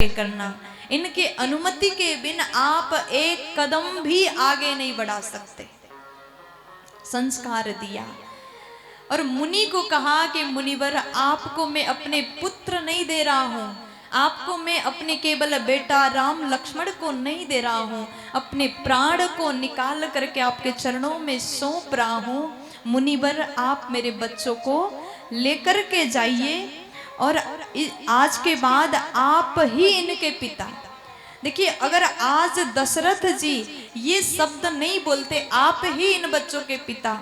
करना। इनके अनुमति के बिन आप एक कदम भी आगे नहीं बढ़ा सकते। संस्कार दिया और मुनि को कहा कि मुनिवर, आपको मैं अपने पुत्र नहीं दे रहा हूं, आपको मैं अपने केवल बेटा राम लक्ष्मण को नहीं दे रहा हूं, अपने प्राण को निकाल करके आपके चरणों में सौंप रहा हूं। मुनिवर, आप मेरे बच्चों को लेकर के जाइए और आज के बाद आप ही इनके पिता। देखिए, अगर आज दशरथ जी ये शब्द नहीं बोलते, आप ही इन बच्चों के पिता,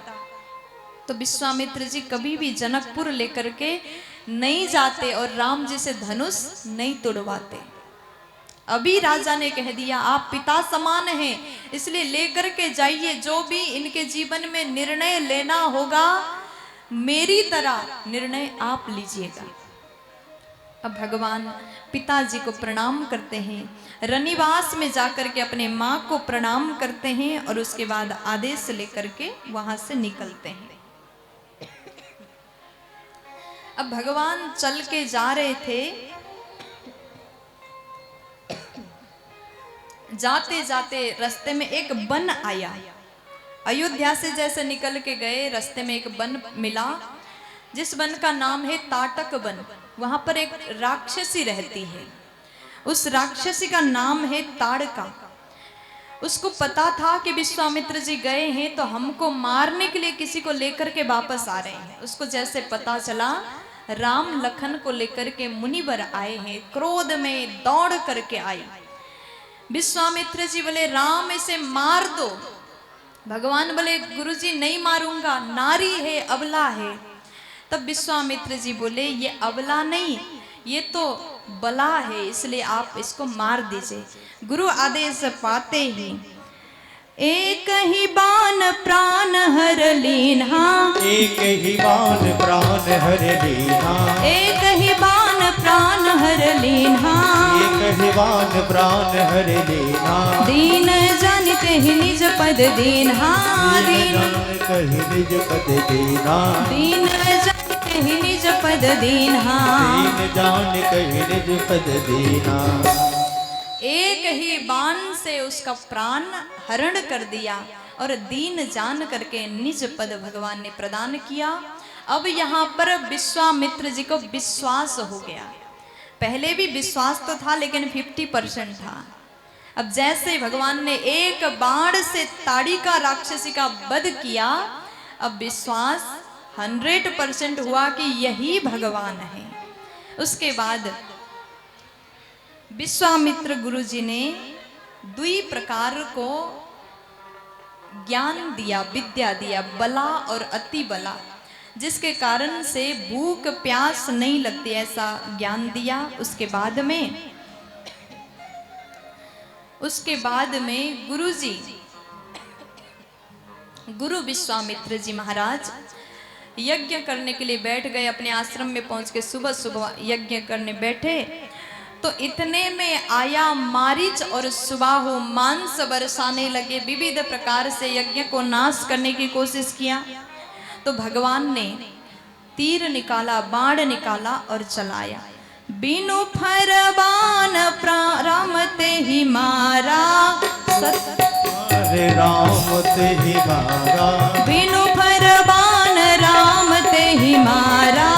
तो विश्वामित्र जी कभी भी जनकपुर लेकर के नहीं जाते और राम जी से धनुष नहीं तोड़वाते। अभी राजा ने कह दिया आप पिता समान हैं, इसलिए लेकर के जाइए, जो भी इनके जीवन में निर्णय लेना होगा मेरी तरह निर्णय आप लीजिएगा। अब भगवान पिताजी को प्रणाम करते हैं, रनिवास में जाकर के अपने माँ को प्रणाम करते हैं और उसके बाद आदेश लेकर के वहां से निकलते हैं। अब भगवान चल के जा रहे थे, जाते जाते रास्ते में एक वन आया। अयोध्या से जैसे निकल के गए, रास्ते में एक वन मिला जिस वन का नाम है ताटक वन। वहां पर एक राक्षसी रहती है, उस राक्षसी का नाम है ताड़का। उसको पता था कि विश्वामित्र जी गए हैं तो हमको मारने के लिए किसी को लेकर के वापस आ रहे हैं। उसको जैसे पता चला राम लखन को लेकर के मुनिवर आए हैं, क्रोध में दौड़ करके आई। विश्वामित्र जी बोले राम इसे मार दो। भगवान बोले गुरुजी नहीं मारूंगा, नारी है, अबला है। तब विश्वामित्र जी बोले ये अबला नहीं, ये तो बला है, इसलिए आप इसको मार दीजिए। गुरु आदेश पाते ही एक ही बाण प्राण हर लीन्हा, एक ही बाण प्राण हर लीन्हा, एक ही बाण प्राण हर लीन्हा, एक ही बाण प्राण हर लीन्हा। दीन जानिते ही निज पद दीन्हा, दीन कहि निज पद दीन्हा, दीन जानिते ही निज पद दीन्हा, दीन जान कहि निज पद दीन्हा। एक ही बाण से उसका प्राण हरण कर दिया और दीन जान करके निज पद भगवान ने प्रदान किया। अब यहाँ पर विश्वामित्र जी को विश्वास हो गया। पहले भी विश्वास तो था लेकिन 50% था। अब जैसे भगवान ने एक बाण से ताड़िका राक्षसी का वध किया, अब विश्वास 100% हुआ कि यही भगवान है। उसके बाद विश्वामित्र गुरु जी ने दुई प्रकार को ज्ञान दिया, विद्या दिया, बला और अति बला, जिसके कारण से भूख प्यास नहीं लगती, ऐसा ज्ञान दिया। उसके बाद में गुरु विश्वामित्र जी महाराज यज्ञ करने के लिए बैठ गए। अपने आश्रम में पहुंच के सुबह सुबह यज्ञ करने बैठे तो इतने में आया मारीच और सुबाहु मांस बरसाने लगे। विविध प्रकार से यज्ञ को नाश करने की कोशिश किया तो भगवान ने तीर निकाला, बाण निकाला और चलाया। बिनु फरमान राम ते ही मारा, अरे राम ते ही मारा, बिनु फरमान राम ते ही मारा,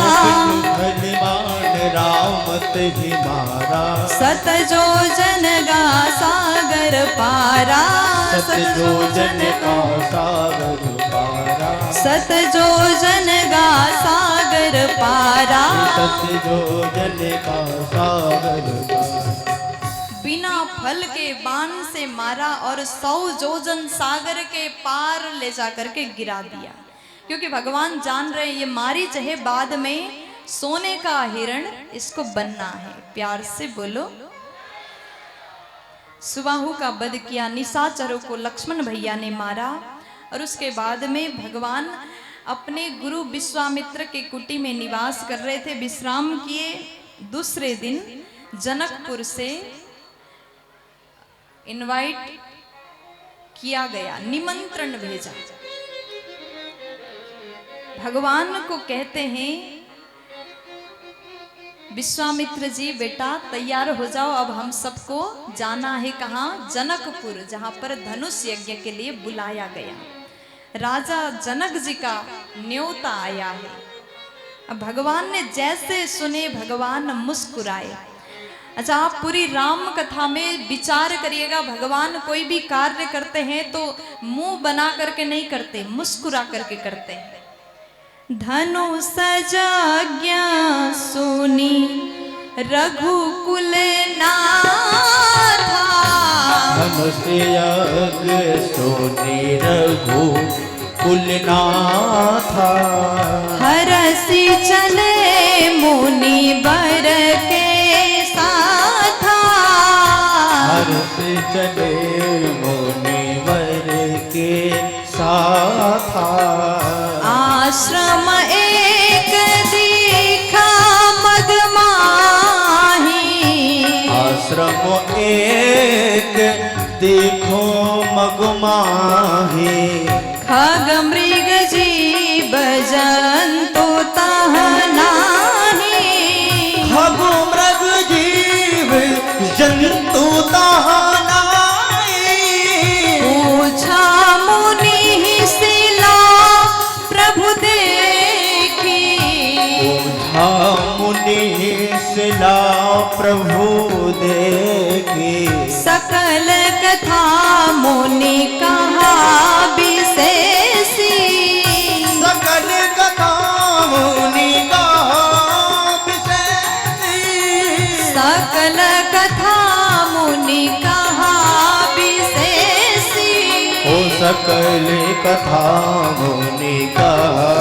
राम ते ही मारा। सत जो जन गा सागर पारा, सत जो जन का सागर पारा, सत जो जन गा सागर पारा, सत जो जन का सागर पारा। बिना फल के बाण से मारा और 100 जोजन सागर के पार ले जाकर के गिरा दिया। क्योंकि भगवान जान रहे ये मारी चाहे बाद में सोने का हिरण, इसको बनना है। प्यार से बोलो। सुबाहु का वध किया, निशाचरों को लक्ष्मण भैया ने मारा और उसके बाद में भगवान अपने गुरु विश्वामित्र के कुटी में निवास कर रहे थे, विश्राम किए। दूसरे दिन जनकपुर से इनवाइट किया गया, निमंत्रण भेजा। भगवान को कहते हैं विश्वामित्र जी बेटा तैयार हो जाओ, अब हम सबको जाना है कहाँ, जनकपुर, जहाँ पर धनुष यज्ञ के लिए बुलाया गया। राजा जनक जी का न्योता आया है। अब भगवान ने जैसे सुने भगवान मुस्कुराए। अच्छा, आप पूरी राम कथा में विचार करिएगा, भगवान कोई भी कार्य करते हैं तो मुंह बना करके नहीं करते, मुस्कुरा करके करते हैं। धनुष सजाज्ञा सुनी रघुकुल नाथा, धनुष यज्ञ सुनी रघुकुल नाथा, हरसि चले मुनि बर के साथा, हरसि चले मुनिवर के साथा, आश्रम एक दीखा मग माही, आश्रम एक देखो मग माही, खग मृग जीव जंतु तह नाही, खग मृग जीव जंतु तह नाही, पूछा मुनि शिला प्रभु देखी, पूछा मुनि शिला प्रभु देखी, सकल कथा मुनि कहा विशेषी, सकल कथा मुनि कहा विशेषी, सकल कथा मुनि कहा विशेषी, ओ सकल कथा मुनि कहा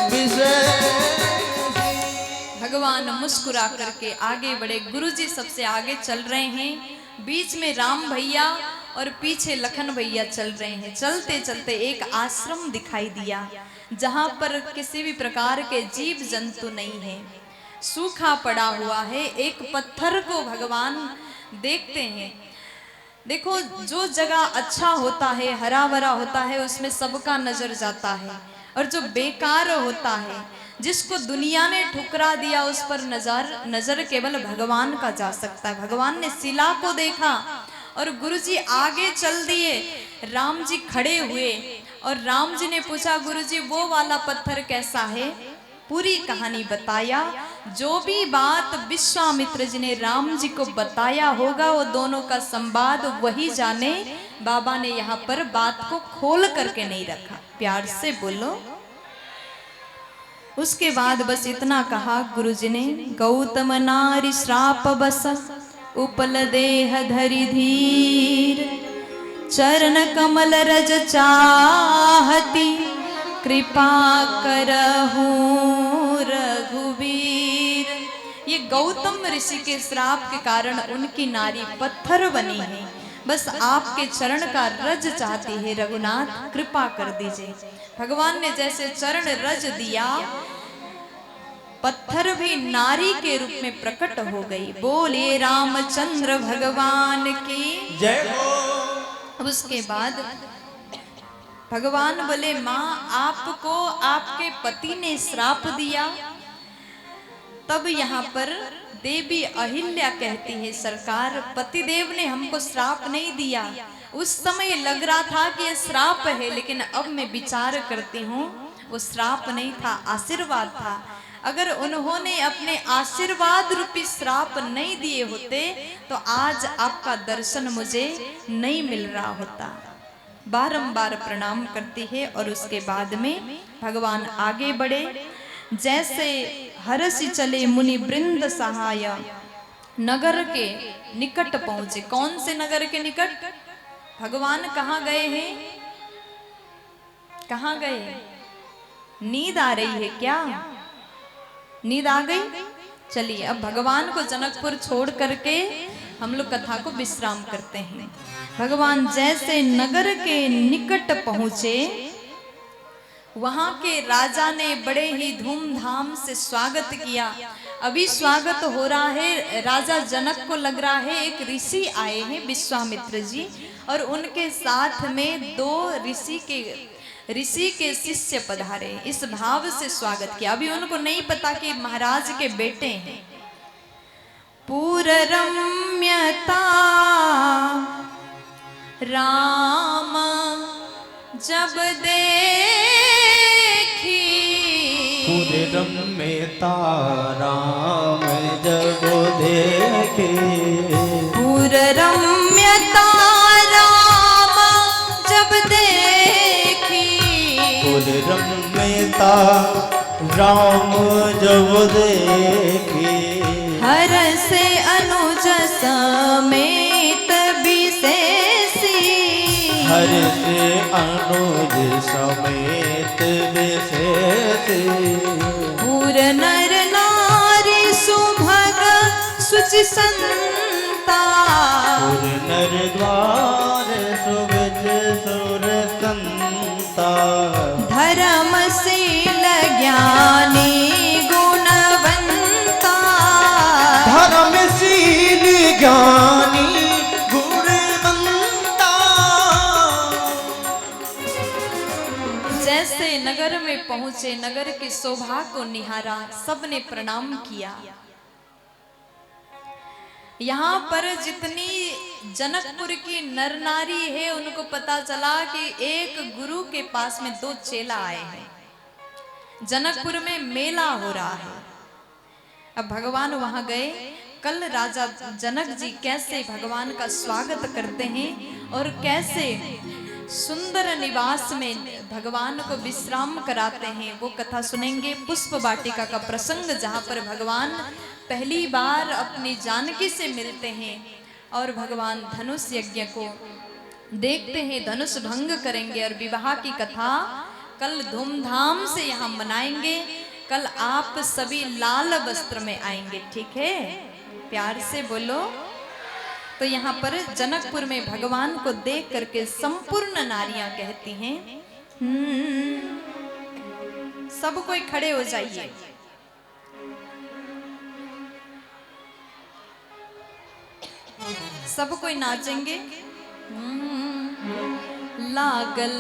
विशेषी। भगवान मुस्कुरा करके आगे बढ़े। गुरुजी सबसे आगे चल रहे हैं, बीच में राम भैया और पीछे लखन भैया चल रहे हैं। चलते चलते एक आश्रम दिखाई दिया जहां पर किसी भी प्रकार के जीव जंतु नहीं है, सूखा पड़ा हुआ है। एक पत्थर को भगवान देखते हैं। देखो, जो जगह अच्छा होता है, हरा भरा होता है, उसमें सबका नजर जाता है, और जो बेकार होता है, जिसको दुनिया ने ठुकरा दिया, उस पर नजर केवल भगवान का जा सकता है। भगवान ने शिला को देखा और गुरुजी आगे चल दिए। राम जी खड़े हुए और राम जी ने पूछा, गुरुजी वो वाला पत्थर कैसा है? पूरी कहानी बताया। जो भी बात विश्वामित्र जी ने राम जी को बताया होगा, वो दोनों का संवाद वही जाने। बाबा ने यहाँ पर बात को खोल करके नहीं रखा। प्यार से बोलो। उसके बाद बस इतना कहा गुरुजी ने, गौतम नारी श्राप बस उपल देह धरि धीर, चरण कमल रज चाहती, कृपा करहु रघुवीर। ये गौतम ऋषि के श्राप के कारण उनकी नारी पत्थर बनी है। बस आपके चरण का रज चाहती है रघुनाथ, कृपा कर दीजिए। भगवान ने जैसे चरण रज दिया, पत्थर भी नारी के रूप में प्रकट हो गई। बोले रामचंद्र भगवान की जय हो। उसके बाद भगवान बोले, माँ आपको आपके पति ने श्राप दिया। तब यहाँ पर देवी अहिल्या कहती है, सरकार पतिदेव ने हमको श्राप नहीं दिया। उस समय लग रहा था कि ये श्राप है, लेकिन अब मैं विचार करती हूँ वो श्राप नहीं था, आशीर्वाद था। अगर उन्होंने अपने आशीर्वाद रूपी श्राप नहीं दिए होते तो आज आपका दर्शन मुझे नहीं मिल रहा होता। बारंबार प्रणाम करती है और उसके बाद में भगवान आगे बढ़े। जैसे हरसि चले मुनि वृंद सहाय, नगर के निकट पहुंचे। कौन से नगर के निकट? भगवान कहाँ गए हैं? कहाँ गए? नींद आ रही है क्या? नींद आ गई? चलिए अब भगवान को जनकपुर छोड़ करके हम लोग कथा को विश्राम करते हैं। भगवान जैसे नगर के निकट पहुंचे, वहां के राजा ने बड़े ही धूमधाम से स्वागत किया। अभी स्वागत हो रहा है। राजा जनक को लग रहा है एक ऋषि आए हैं, विश्वामित्र जी, और उनके साथ में दो ऋषि के शिष्य पधारे। इस भाव से स्वागत किया। अभी उनको नहीं पता कि महाराज के बेटे हैं। पूर रम्यता राम जब देखी, पूरे रम्यता राम जब देखे, पूर रम्यता राम जब देखी, पूरे रम्यता राम जब देखे, हर से अनुज समेत विशेषी, हर से अनुज समेत विशेषी, पूर नर नारी सुभग सुचि संता, पूर नर द्वार सुविज सुर संता, धर्मशील ज्ञानी गुणवंता, धर्मशील ज्ञानी गुणवंता। जैसे नगर में पहुंचे, नगर की शोभा को निहारा, सबने प्रणाम किया। यहाँ पर जितनी जनकपुर की नर नारी है उनको पता चला कि एक गुरु के पास में 2 चेला आए हैं। जनकपुर में मेला हो रहा है। अब भगवान वहां गए। कल राजा जनक जी कैसे भगवान का स्वागत करते हैं और कैसे सुंदर निवास में भगवान को विश्राम कराते हैं, वो कथा सुनेंगे। पुष्प वाटिका का प्रसंग, जहाँ पर भगवान पहली बार अपनी जानकी से मिलते हैं और भगवान धनुष यज्ञ को देखते हैं, धनुष भंग करेंगे और विवाह की कथा कल धूमधाम से यहाँ मनाएंगे। कल आप सभी लाल वस्त्र में आएंगे, ठीक है? प्यार से बोलो। तो यहाँ पर जनकपुर में भगवान को देख करके संपूर्ण नारियां कहती हैं, सब कोई खड़े हो जाइए। सब कोई नाचेंगे। लागल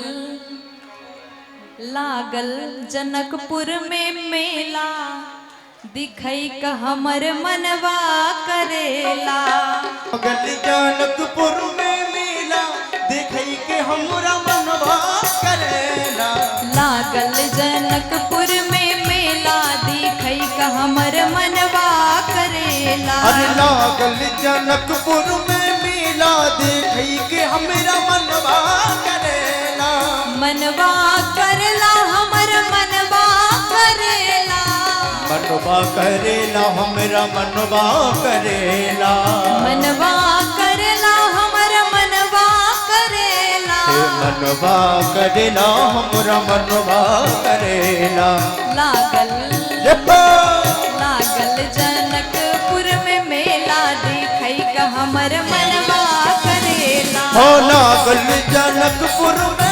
लागल जनकपुर में मेला, दिखई का हमर मनवा करेला। लागल जनकपुर में मेला, दिखई के हमरा मनवा करेला। लागल जनकपुर में मेला, दिखई का हमर मनवा करेला। अरे लागल जनकपुर में मेला, दिखई के हमरा मनवा करेला। मनवा करला हमर मनवा करेला। मनवा करेला हमरा मनवा करेला। मनवा करला हमर मनवा करेला। मनवा करेला हमरा मनवा करेला। लागल लागल जनकपुर में मेला, दिखई का हमर मनवा करेला। हो लागल जनकपुर में